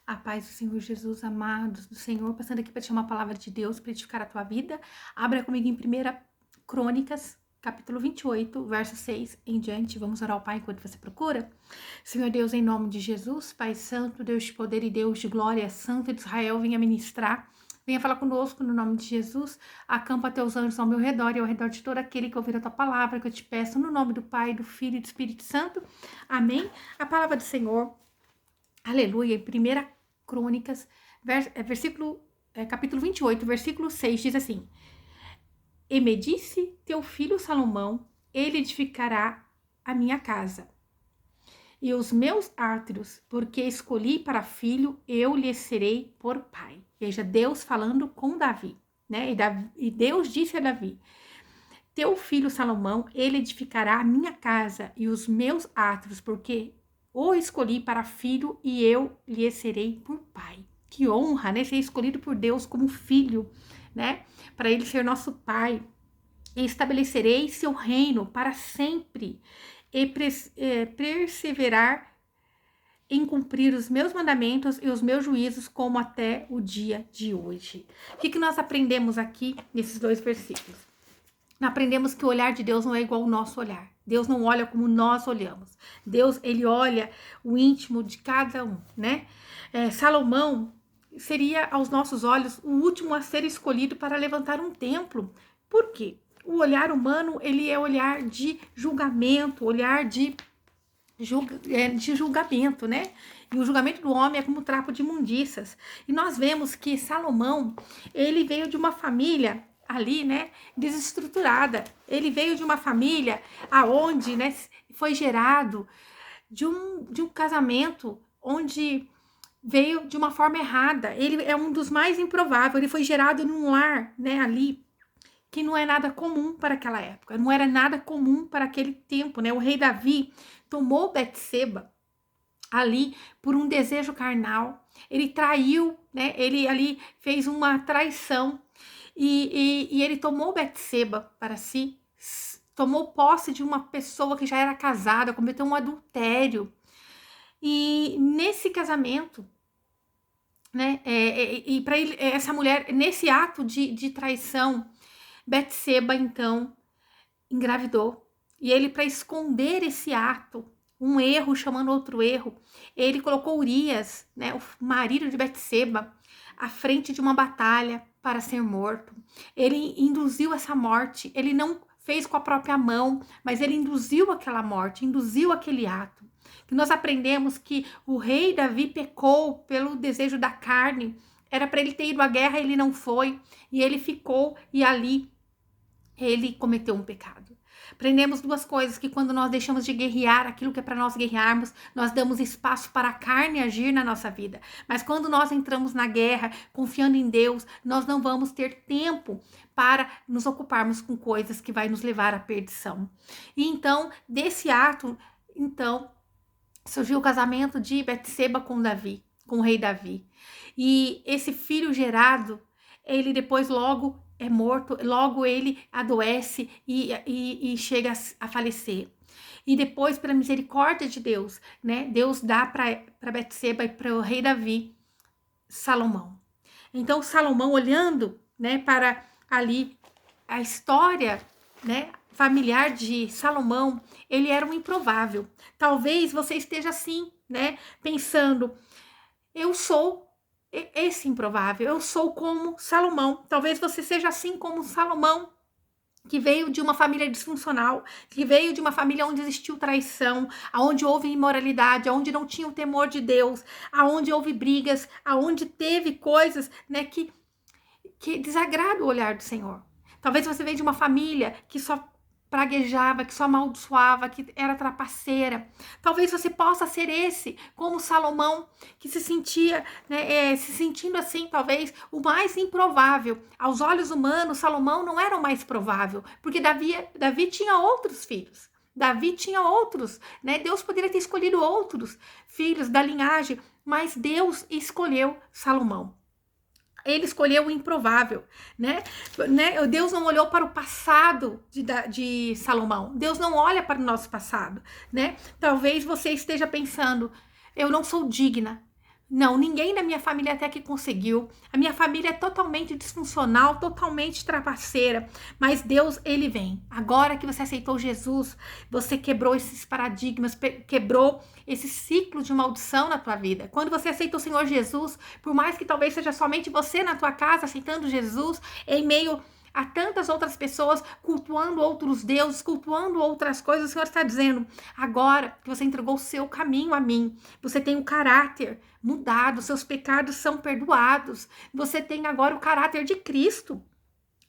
A paz do Senhor Jesus, amados do Senhor, passando aqui para te chamar a palavra de Deus para edificar a tua vida. Abra comigo em 1 Crônicas, capítulo 28, verso 6 em diante. Vamos orar ao Pai enquanto você procura. Senhor Deus, em nome de Jesus, Pai Santo, Deus de poder e Deus de glória, Santo de Israel, venha ministrar. Venha falar conosco no nome de Jesus. Acampa teus anjos ao meu redor e ao redor de todo aquele que ouvir a tua palavra, que eu te peço no nome do Pai, do Filho e do Espírito Santo. Amém. A palavra do Senhor, aleluia, em 1 Crônicas, capítulo 28, versículo 6, diz assim: E me disse teu filho Salomão, ele edificará a minha casa e os meus átrios, porque escolhi para filho, eu lhe serei por pai. Veja, Deus falando com Davi, né? E Deus disse a Davi: Teu filho Salomão, ele edificará a minha casa e os meus átrios, porque o escolhi para filho e eu lhe serei por pai. Que honra, né? Ser escolhido por Deus como filho, né? Para ele ser nosso pai. E estabelecerei seu reino para sempre e perseverar em cumprir os meus mandamentos e os meus juízos como até o dia de hoje. O que nós aprendemos aqui nesses dois versículos? Aprendemos que o olhar de Deus não é igual ao nosso olhar. Deus não olha como nós olhamos. Deus, ele olha o íntimo de cada um, né? Salomão seria, aos nossos olhos, o último a ser escolhido para levantar um templo. Por quê? O olhar humano, ele é olhar de julgamento, olhar de julgamento, né? E o julgamento do homem é como trapo de imundícias. E nós vemos que Salomão, ele veio de uma família ali, né, desestruturada. Ele veio de uma família aonde, né, foi gerado de um casamento onde veio de uma forma errada. Ele é um dos mais improváveis. Ele foi gerado num lar, né, ali, que não é nada comum para aquela época. Não era nada comum para aquele tempo, né? O rei Davi tomou Betseba ali por um desejo carnal. Ele traiu, né? Ele ali fez uma traição. E ele tomou Betseba para si, tomou posse de uma pessoa que já era casada, cometeu um adultério. E nesse casamento, né, e para ele, essa mulher, nesse ato de traição, Betseba então engravidou. E ele, para esconder esse ato, um erro chamando outro erro, ele colocou Urias, né, o marido de Betseba, à frente de uma batalha para ser morto. Ele induziu essa morte, ele não fez com a própria mão, mas ele induziu aquela morte, induziu aquele ato. Que nós aprendemos que o rei Davi pecou pelo desejo da carne, era para ele ter ido à guerra, ele não foi, e ele ficou, e ali ele cometeu um pecado. Aprendemos duas coisas, que quando nós deixamos de guerrear aquilo que é para nós guerrearmos, nós damos espaço para a carne agir na nossa vida. Mas quando nós entramos na guerra, confiando em Deus, nós não vamos ter tempo para nos ocuparmos com coisas que vai nos levar à perdição. E então, desse ato, então, surgiu o casamento de Betseba com Davi, com o rei Davi. E esse filho gerado, ele depois logo é morto, logo ele adoece e chega a falecer. E depois, pela misericórdia de Deus, né, Deus dá para Betseba e para o rei Davi Salomão. Então, Salomão, olhando, né, para ali a história, né, familiar de Salomão, ele era um improvável. Talvez você esteja assim, né, pensando: eu sou esse improvável, eu sou como Salomão. Talvez você seja assim como Salomão, que veio de uma família disfuncional, que veio de uma família onde existiu traição, aonde houve imoralidade, aonde não tinha o temor de Deus, aonde houve brigas, aonde teve coisas, né, que desagradam o olhar do Senhor. Talvez você veio de uma família que só praguejava, que só amaldiçoava, que era trapaceira. Talvez você possa ser esse, como Salomão, que se sentia, né, se sentindo assim, talvez, o mais improvável. Aos olhos humanos, Salomão não era o mais provável, porque Davi tinha outros filhos. Davi tinha outros, né? Deus poderia ter escolhido outros filhos da linhagem, mas Deus escolheu Salomão. Ele escolheu o improvável, né? Deus não olhou para o passado de Salomão. Deus não olha para o nosso passado, né? Talvez você esteja pensando: eu não sou digna. Não, ninguém da minha família até que conseguiu. A minha família é totalmente disfuncional, totalmente trapaceira. Mas Deus, ele vem. Agora que você aceitou Jesus, você quebrou esses paradigmas, quebrou esse ciclo de maldição na tua vida. Quando você aceita o Senhor Jesus, por mais que talvez seja somente você na tua casa aceitando Jesus, em meio a tantas outras pessoas cultuando outros deuses, cultuando outras coisas, o Senhor está dizendo, agora que você entregou o seu caminho a mim, você tem o caráter mudado, seus pecados são perdoados, você tem agora o caráter de Cristo.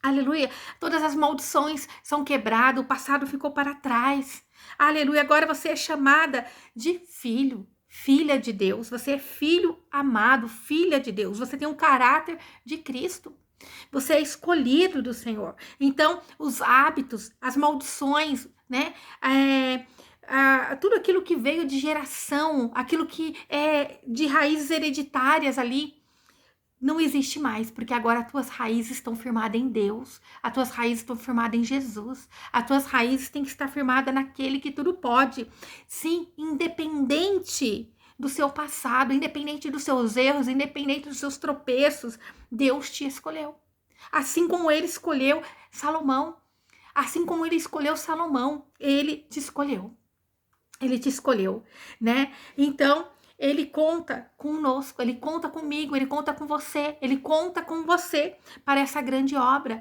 Aleluia, todas as maldições são quebradas, o passado ficou para trás. Aleluia, agora você é chamada de filho, filha de Deus, você é filho amado, filha de Deus, você tem um caráter de Cristo. Você é escolhido do Senhor. Então, os hábitos, as maldições, né? Tudo aquilo que veio de geração, aquilo que é de raízes hereditárias ali, não existe mais, porque agora as tuas raízes estão firmadas em Deus, as tuas raízes estão firmadas em Jesus, as tuas raízes têm que estar firmadas naquele que tudo pode. Sim, independente do seu passado, independente dos seus erros, independente dos seus tropeços, Deus te escolheu. Assim como ele escolheu Salomão, assim como ele escolheu Salomão, ele te escolheu. Ele te escolheu, né? Então, ele conta conosco, ele conta comigo, ele conta com você, ele conta com você para essa grande obra.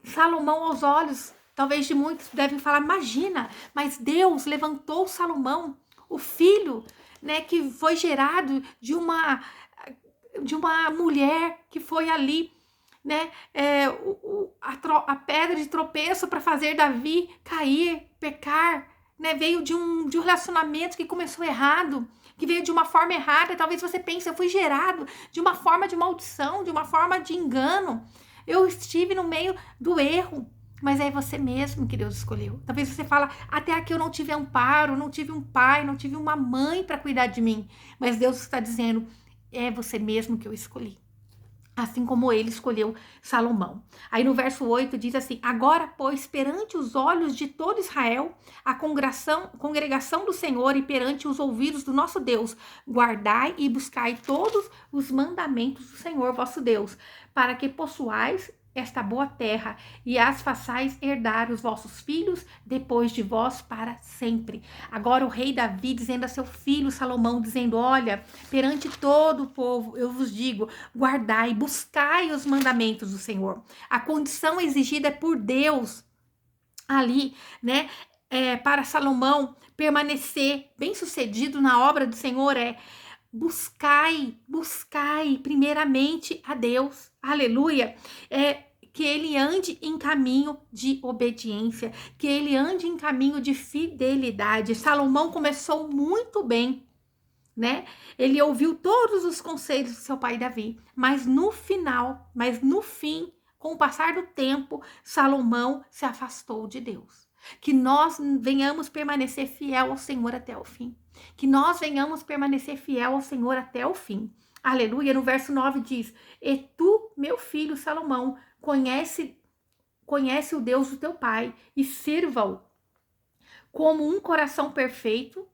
Salomão, aos olhos, talvez de muitos, devem falar, imagina, mas Deus levantou Salomão, o filho, né, que foi gerado de uma mulher que foi ali, né, a pedra de tropeço para fazer Davi cair, pecar, né, veio de um relacionamento que começou errado, que veio de uma forma errada. Talvez você pense, eu fui gerado de uma forma de maldição, de uma forma de engano, eu estive no meio do erro, mas é você mesmo que Deus escolheu. Talvez você fala, até aqui eu não tive amparo, não tive um pai, não tive uma mãe para cuidar de mim, mas Deus está dizendo, é você mesmo que eu escolhi. Assim como ele escolheu Salomão. Aí no verso 8 diz assim, agora, pois, perante os olhos de todo Israel, a congregação do Senhor e perante os ouvidos do nosso Deus, guardai e buscai todos os mandamentos do Senhor vosso Deus, para que possuais esta boa terra e as façais herdar os vossos filhos depois de vós para sempre. Agora o rei Davi dizendo a seu filho Salomão, dizendo, olha, perante todo o povo eu vos digo, guardai, buscai os mandamentos do Senhor. A condição exigida por Deus ali, né, para Salomão permanecer bem sucedido na obra do Senhor buscai primeiramente a Deus, aleluia, que ele ande em caminho de obediência, que ele ande em caminho de fidelidade. Salomão começou muito bem, né? Ele ouviu todos os conselhos do seu pai Davi, mas no fim, com o passar do tempo, Salomão se afastou de Deus. Que nós venhamos permanecer fiel ao Senhor até o fim. Que nós venhamos permanecer fiel ao Senhor até o fim. Aleluia. No verso 9 diz, e tu, meu filho Salomão, conhece o Deus do teu pai e sirva-o como um coração perfeito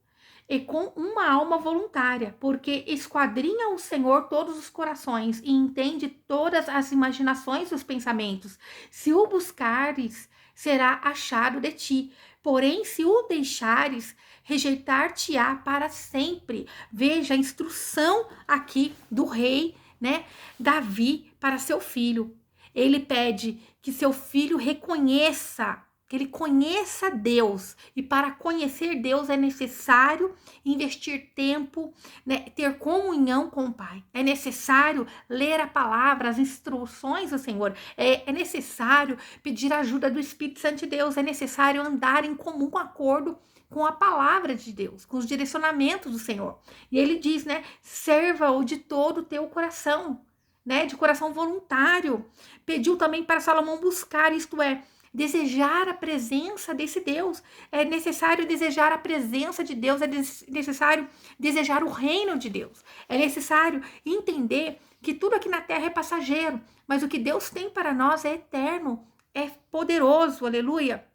e com uma alma voluntária, porque esquadrinha o Senhor todos os corações e entende todas as imaginações dos pensamentos. Se o buscares, será achado de ti. Porém, se o deixares, rejeitar-te-á para sempre. Veja a instrução aqui do rei, né, Davi para seu filho. Ele pede que seu filho reconheça, que ele conheça Deus. E para conhecer Deus é necessário investir tempo, né, ter comunhão com o Pai. É necessário ler a palavra, as instruções do Senhor. É necessário pedir a ajuda do Espírito Santo de Deus. É necessário andar em comum acordo com a palavra de Deus, com os direcionamentos do Senhor. E ele diz, né, serva-o de todo o teu coração, né, de coração voluntário. Pediu também para Salomão buscar, isto é, desejar a presença desse Deus. É necessário desejar a presença de Deus, é necessário desejar o reino de Deus. É necessário entender que tudo aqui na terra é passageiro, mas o que Deus tem para nós é eterno, é poderoso, aleluia.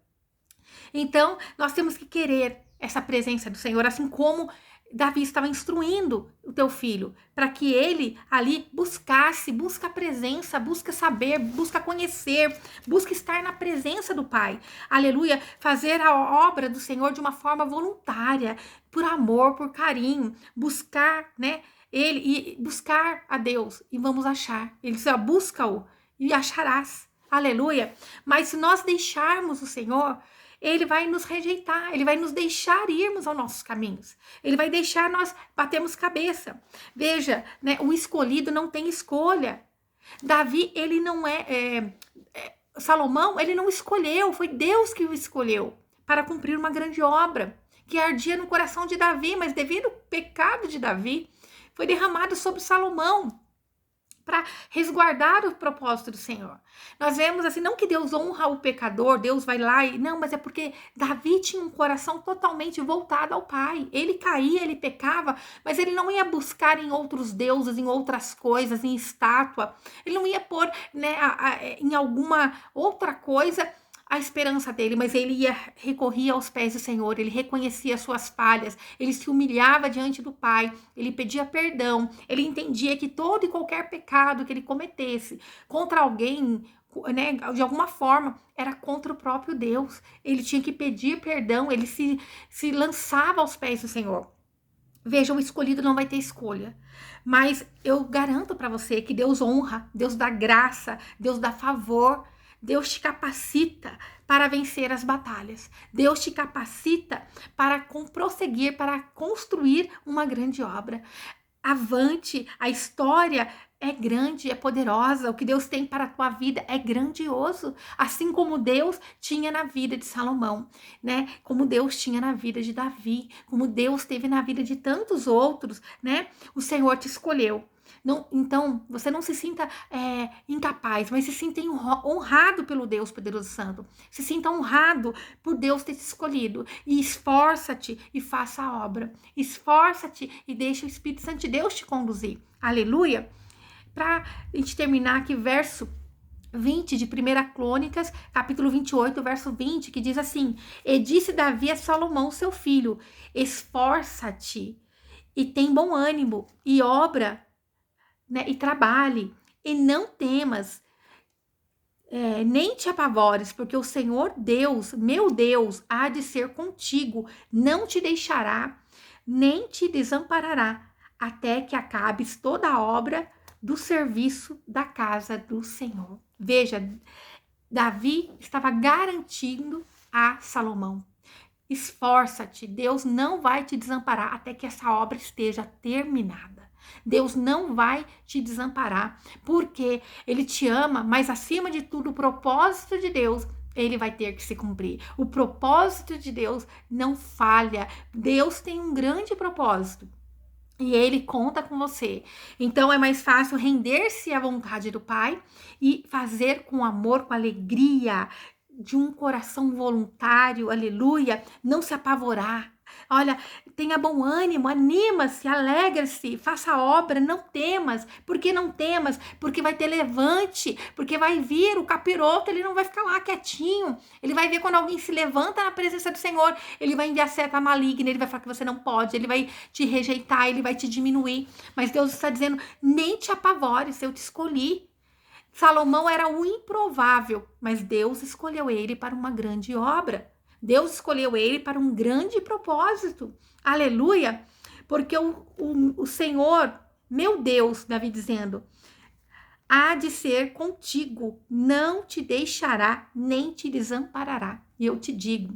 Então, nós temos que querer essa presença do Senhor, assim como Davi estava instruindo o teu filho para que ele ali busca a presença, busca saber, busca conhecer, busca estar na presença do Pai. Aleluia, fazer a obra do Senhor de uma forma voluntária, por amor, por carinho, buscar, né, ele e buscar a Deus e vamos achar. Ele diz, busca-o e acharás. Aleluia. Mas se nós deixarmos o Senhor, ele vai nos rejeitar, ele vai nos deixar irmos aos nossos caminhos. Ele vai deixar nós batermos cabeça. Veja, né, o escolhido não tem escolha. Davi, ele não Salomão, ele não escolheu, foi Deus que o escolheu para cumprir uma grande obra que ardia no coração de Davi, mas devido ao pecado de Davi, foi derramado sobre Salomão para resguardar o propósito do Senhor. Nós vemos assim, não que Deus honra o pecador, Deus vai lá e... Não, mas é porque Davi tinha um coração totalmente voltado ao Pai. Ele caía, ele pecava, mas ele não ia buscar em outros deuses, em outras coisas, em estátua. Ele não ia pôr, né, em alguma outra coisa a esperança dele, mas ele recorria aos pés do Senhor, ele reconhecia as suas falhas, ele se humilhava diante do Pai, ele pedia perdão, ele entendia que todo e qualquer pecado que ele cometesse contra alguém, né, de alguma forma, era contra o próprio Deus. Ele tinha que pedir perdão, ele se lançava aos pés do Senhor. Veja, o escolhido não vai ter escolha, mas eu garanto para você que Deus honra, Deus dá graça, Deus dá favor, Deus te capacita para vencer as batalhas. Deus te capacita para prosseguir, para construir uma grande obra. Avante, a história é grande, é poderosa. O que Deus tem para a tua vida é grandioso. Assim como Deus tinha na vida de Salomão, né? Como Deus tinha na vida de Davi, como Deus teve na vida de tantos outros, né? O Senhor te escolheu. Não, então, você não se sinta incapaz, mas se sinta honrado pelo Deus Poderoso Santo. Se sinta honrado por Deus ter te escolhido. E esforça-te e faça a obra. Esforça-te e deixa o Espírito Santo de Deus te conduzir. Aleluia! Para a gente terminar aqui, verso 20 de 1 Crônicas, capítulo 28, verso 20, que diz assim: E disse Davi a Salomão, seu filho, esforça-te e tem bom ânimo e obra, né, e trabalhe, e não temas, nem te apavores, porque o Senhor Deus, meu Deus, há de ser contigo, não te deixará, nem te desamparará, até que acabes toda a obra do serviço da casa do Senhor. Veja, Davi estava garantindo a Salomão: esforça-te, Deus não vai te desamparar até que essa obra esteja terminada. Deus não vai te desamparar, porque Ele te ama, mas acima de tudo, o propósito de Deus, ele vai ter que se cumprir. O propósito de Deus não falha. Deus tem um grande propósito. E ele conta com você. Então é mais fácil render-se à vontade do Pai e fazer com amor, com alegria, de um coração voluntário, aleluia, não se apavorar. Olha, tenha bom ânimo, anima-se, alegra-se, faça a obra, não temas. Por que não temas? Porque vai ter levante, porque vai vir o capiroto, ele não vai ficar lá quietinho. Ele vai ver quando alguém se levanta na presença do Senhor, ele vai enviar seta maligna, ele vai falar que você não pode, ele vai te rejeitar, ele vai te diminuir. Mas Deus está dizendo, nem te apavores, eu te escolhi. Salomão era o improvável, mas Deus escolheu ele para uma grande obra. Deus escolheu ele para um grande propósito. Aleluia! Porque o Senhor, meu Deus, Davi dizendo, há de ser contigo, não te deixará, nem te desamparará. E eu te digo,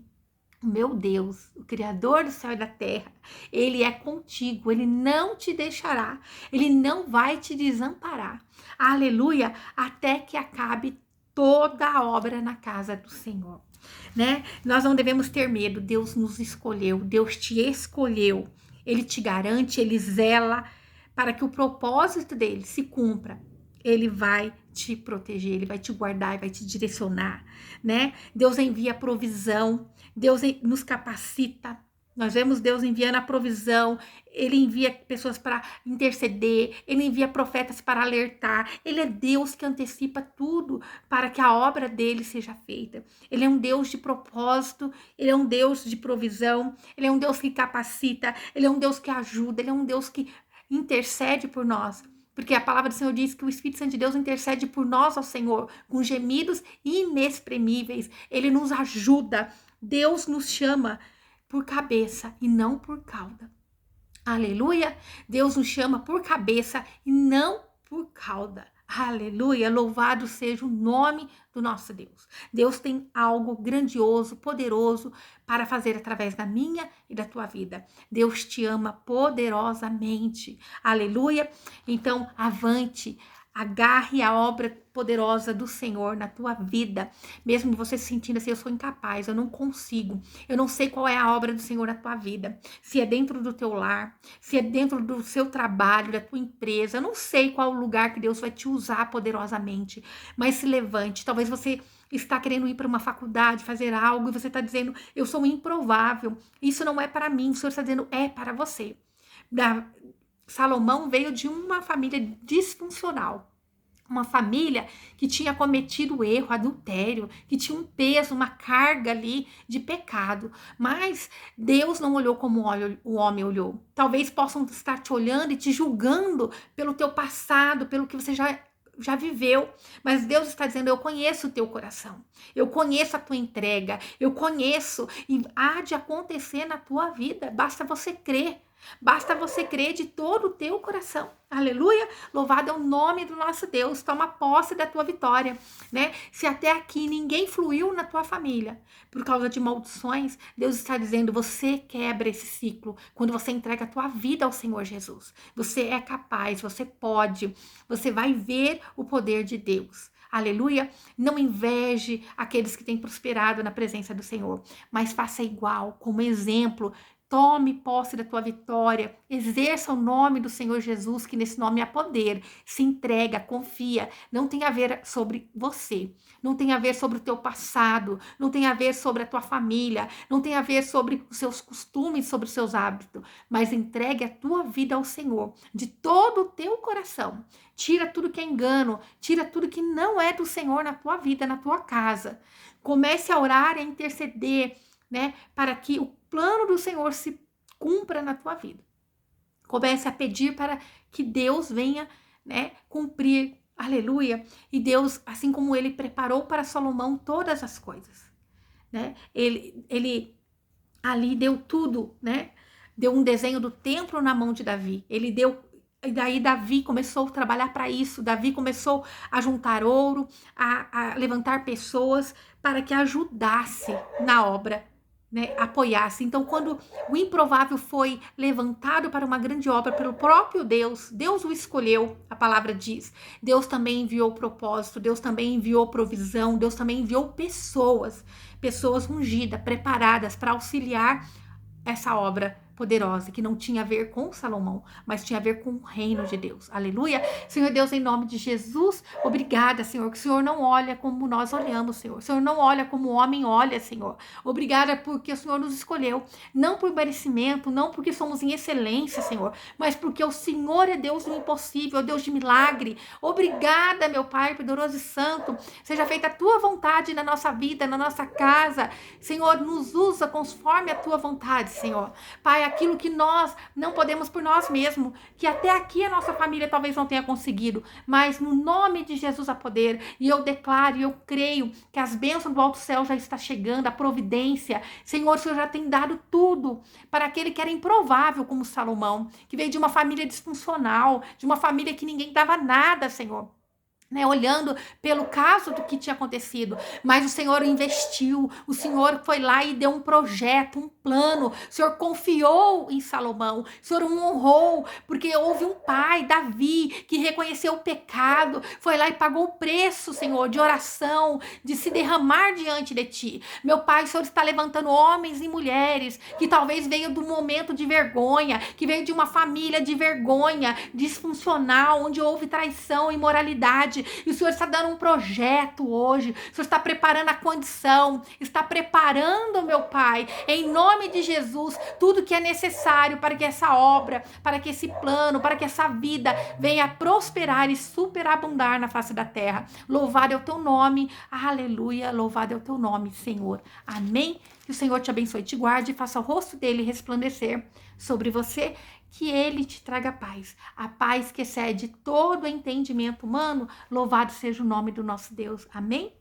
meu Deus, o Criador do céu e da terra, Ele é contigo, Ele não te deixará, Ele não vai te desamparar. Aleluia! Até que acabe toda a obra na casa do Senhor. Né? Nós não devemos ter medo, Deus nos escolheu, Deus te escolheu, Ele te garante, Ele zela para que o propósito dele se cumpra. Ele vai te proteger, Ele vai te guardar, vai te direcionar, né? Deus envia provisão, Deus nos capacita, Nós vemos Deus enviando a provisão, Ele envia pessoas para interceder, Ele envia profetas para alertar. Ele é Deus que antecipa tudo para que a obra dele seja feita. Ele é um Deus de propósito, Ele é um Deus de provisão, Ele é um Deus que capacita, Ele é um Deus que ajuda, Ele é um Deus que intercede por nós. Porque a palavra do Senhor diz que o Espírito Santo de Deus intercede por nós ao Senhor, com gemidos inexprimíveis. Ele nos ajuda. Deus nos chama por cabeça e não por cauda. Aleluia! Deus nos chama por cabeça e não por cauda. Aleluia! Louvado seja o nome do nosso Deus. Deus tem algo grandioso, poderoso para fazer através da minha e da tua vida. Deus te ama poderosamente. Aleluia! Então, avante. Agarre a obra poderosa do Senhor na tua vida, mesmo você se sentindo assim, eu sou incapaz, eu não consigo, eu não sei qual é a obra do Senhor na tua vida, se é dentro do teu lar, se é dentro do seu trabalho, da tua empresa, eu não sei qual lugar que Deus vai te usar poderosamente, mas se levante. Talvez você está querendo ir para uma faculdade, fazer algo, e você está dizendo, eu sou improvável, isso não é para mim, o Senhor está dizendo, é para você. Salomão veio de uma família disfuncional, uma família que tinha cometido erro, adultério, que tinha um peso, uma carga ali de pecado. Mas Deus não olhou como o homem olhou. Talvez possam estar te olhando e te julgando pelo teu passado, pelo que você já viveu, mas Deus está dizendo, eu conheço o teu coração, eu conheço a tua entrega, eu conheço e há de acontecer na tua vida, basta você crer. Basta você crer de todo o teu coração. Aleluia! Louvado é o nome do nosso Deus. Toma posse da tua vitória, né? Se até aqui ninguém fluiu na tua família por causa de maldições, Deus está dizendo, você quebra esse ciclo quando você entrega a tua vida ao Senhor Jesus. Você é capaz, você pode, você vai ver o poder de Deus. Aleluia, não inveje aqueles que têm prosperado na presença do Senhor, mas faça igual, como exemplo. Tome posse da tua vitória, exerça o nome do Senhor Jesus, que nesse nome há poder, se entrega, confia, não tem a ver sobre você, não tem a ver sobre o teu passado, não tem a ver sobre a tua família, não tem a ver sobre os seus costumes, sobre os seus hábitos, mas entregue a tua vida ao Senhor, de todo o teu coração, tira tudo que é engano, tira tudo que não é do Senhor na tua vida, na tua casa, comece a orar e a interceder, né, para que o plano do Senhor se cumpra na tua vida. Comece a pedir para que Deus venha, né, cumprir, aleluia. E Deus, assim como ele preparou para Salomão todas as coisas, né, ele ali deu tudo, né, deu um desenho do templo na mão de Davi, ele deu. E daí Davi começou a trabalhar para isso, Davi começou a juntar ouro, a levantar pessoas para que ajudasse na obra, né, apoiasse. Então, quando o improvável foi levantado para uma grande obra pelo próprio Deus, Deus o escolheu, a palavra diz. Deus também enviou propósito, Deus também enviou provisão, Deus também enviou pessoas ungidas, preparadas para auxiliar essa obra poderosa, que não tinha a ver com Salomão, mas tinha a ver com o reino de Deus. Aleluia. Senhor Deus, em nome de Jesus, obrigada, Senhor, que o Senhor não olha como nós olhamos, Senhor. O Senhor não olha como o homem olha, Senhor. Obrigada porque o Senhor nos escolheu, não por merecimento, não porque somos em excelência, Senhor, mas porque o Senhor é Deus do impossível, Deus de milagre. Obrigada, meu Pai, poderoso e santo. Seja feita a tua vontade na nossa vida, na nossa casa. Senhor, nos usa conforme a tua vontade, Senhor. Pai, aquilo que nós não podemos por nós mesmos, que até aqui a nossa família talvez não tenha conseguido, mas no nome de Jesus há poder, e eu declaro e eu creio que as bênçãos do alto céu já está chegando, a providência. Senhor, o Senhor já tem dado tudo para aquele que era improvável como Salomão, que veio de uma família disfuncional, de uma família que ninguém dava nada, Senhor. Né, olhando pelo caso do que tinha acontecido, mas o Senhor investiu, o Senhor foi lá e deu um projeto, um plano, o Senhor confiou em Salomão, o Senhor o honrou, porque houve um pai, Davi, que reconheceu o pecado, foi lá e pagou o preço, Senhor, de oração, de se derramar diante de ti. Meu Pai, o Senhor está levantando homens e mulheres, que talvez veio do momento de vergonha, que veio de uma família de vergonha, disfuncional, onde houve traição, imoralidade, necessidade. E o Senhor está dando um projeto hoje. O Senhor está preparando a condição, está preparando, meu Pai, em nome de Jesus, tudo que é necessário para que essa obra, para que esse plano, para que essa vida venha prosperar e superabundar na face da terra. Louvado é o teu nome, aleluia, louvado é o teu nome, Senhor. Amém? Que o Senhor te abençoe, te guarde e faça o rosto dele resplandecer sobre você, que ele te traga paz, a paz que excede todo o entendimento humano. Louvado seja o nome do nosso Deus. Amém?